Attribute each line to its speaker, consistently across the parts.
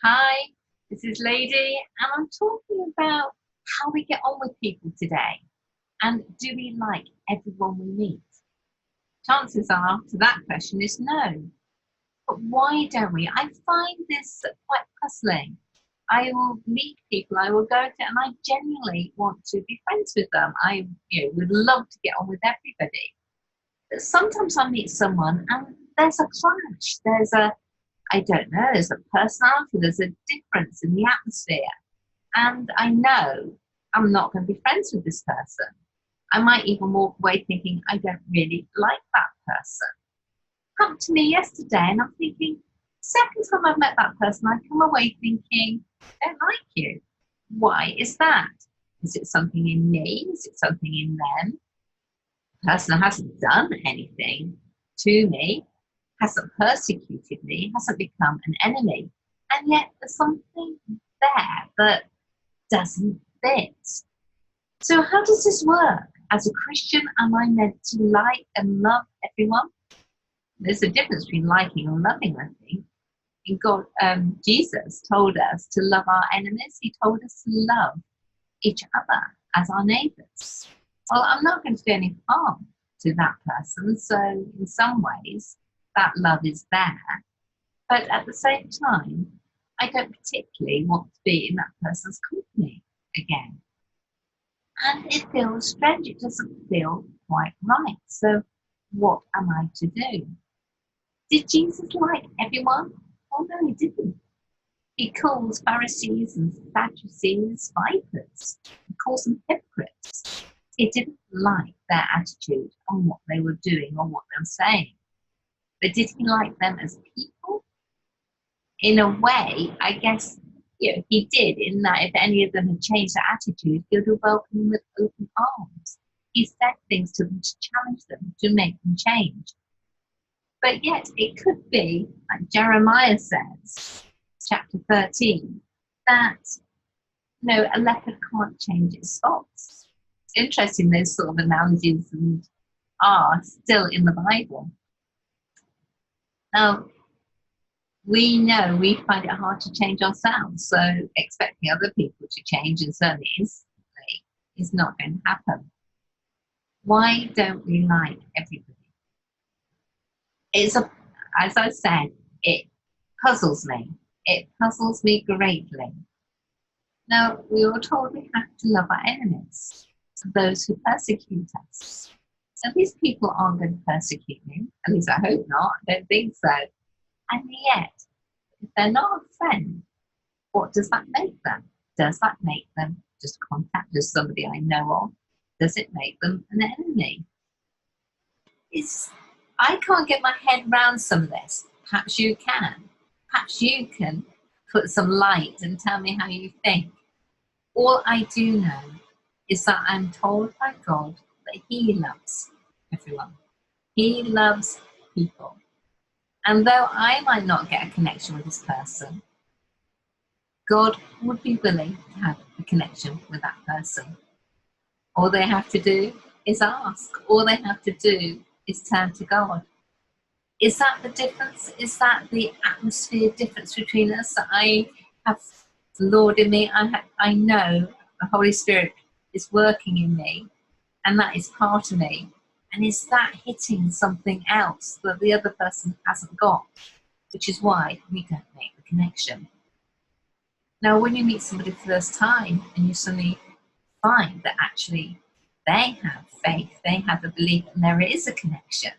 Speaker 1: Hi, this is Lady, and I'm talking about how we get on with people today. And do we like everyone we meet? Chances are to that question is no. But why don't we? I find this quite puzzling. I will meet people, I will go to, and I genuinely want to be friends with them. I would love to get on with everybody. But sometimes I meet someone and there's a clash. I don't know, there's a personality, there's a difference in the atmosphere. And I know I'm not going to be friends with this person. I might even walk away thinking I don't really like that person. Happened to me yesterday, and I'm thinking, second time I've met that person, I come away thinking, I don't like you. Why is that? Is it something in me? Is it something in them? The person hasn't done anything to me, hasn't persecuted me, hasn't become an enemy. And yet there's something there that doesn't fit. So, how does this work? As a Christian, am I meant to like and love everyone? There's a difference between liking and loving, I think. And Jesus told us to love our enemies. He told us to love each other as our neighbours. Well, I'm not going to do any harm to that person. So, in some ways, that love is there. But at the same time, I don't particularly want to be in that person's company again. And it feels strange. It doesn't feel quite right. So what am I to do? Did Jesus like everyone? Oh no, he didn't. He calls Pharisees and Sadducees vipers. He calls them hypocrites. He didn't like their attitude on what they were doing or what they were saying. But did he like them as people? In a way, I guess he did, in that if any of them had changed their attitude, he would have welcomed them with open arms. He said things to them to challenge them, to make them change. But yet it could be, like Jeremiah says, chapter 13, that a leopard can't change its spots. It's interesting those sort of analogies are still in the Bible. Now, we know we find it hard to change ourselves, so expecting other people to change and certainly instantly is not going to happen. Why don't we like everybody? As I said, it puzzles me. It puzzles me greatly. Now, we are told we have to love our enemies, those who persecute us. So these people aren't going to persecute me. At least I hope not. I don't think so. And yet, if they're not a friend, what does that make them? Does that make them just contact as somebody I know of? Does it make them an enemy? I can't get my head around some of this. Perhaps you can. Perhaps you can put some light and tell me how you think. All I do know is that I'm told by God that He loves everyone. He loves people. And though I might not get a connection with this person, God would be willing to have a connection with that person. All they have to do is ask. All they have to do is turn to God. Is that the difference? Is that the atmosphere difference between us? I have the Lord in me. I know the Holy Spirit is working in me, and that is part of me. And is that hitting something else that the other person hasn't got? Which is why we don't make the connection. Now, when you meet somebody for the first time and you suddenly find that actually they have faith, they have a belief, and there is a connection,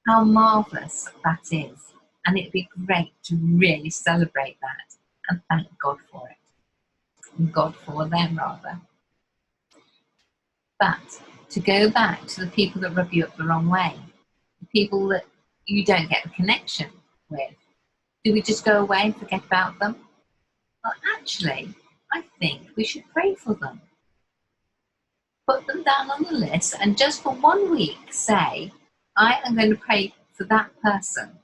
Speaker 1: how marvellous that is. And it'd be great to really celebrate that and thank God for it. And God for them, rather. But to go back to the people that rub you up the wrong way, the people that you don't get the connection with, do we just go away and forget about them? Well, actually, I think we should pray for them. Put them down on the list and just for 1 week say, I am going to pray for that person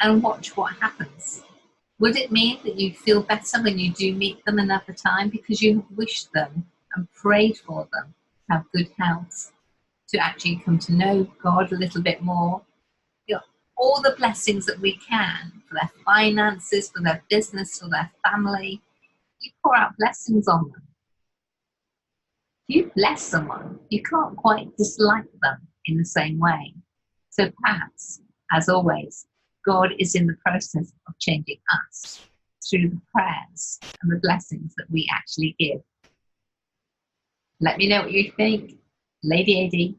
Speaker 1: and watch what happens. Would it mean that you feel better when you do meet them another time because you have wished them and prayed for them to have good health, to actually come to know God a little bit more? all the blessings that we can for their finances, for their business, for their family. You pour out blessings on them. If you bless someone, you can't quite dislike them in the same way. So perhaps, as always, God is in the process of changing us through the prayers and the blessings that we actually give. Let me know what you think. Lady AD,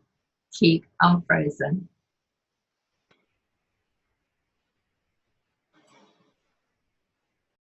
Speaker 1: keep unfrozen.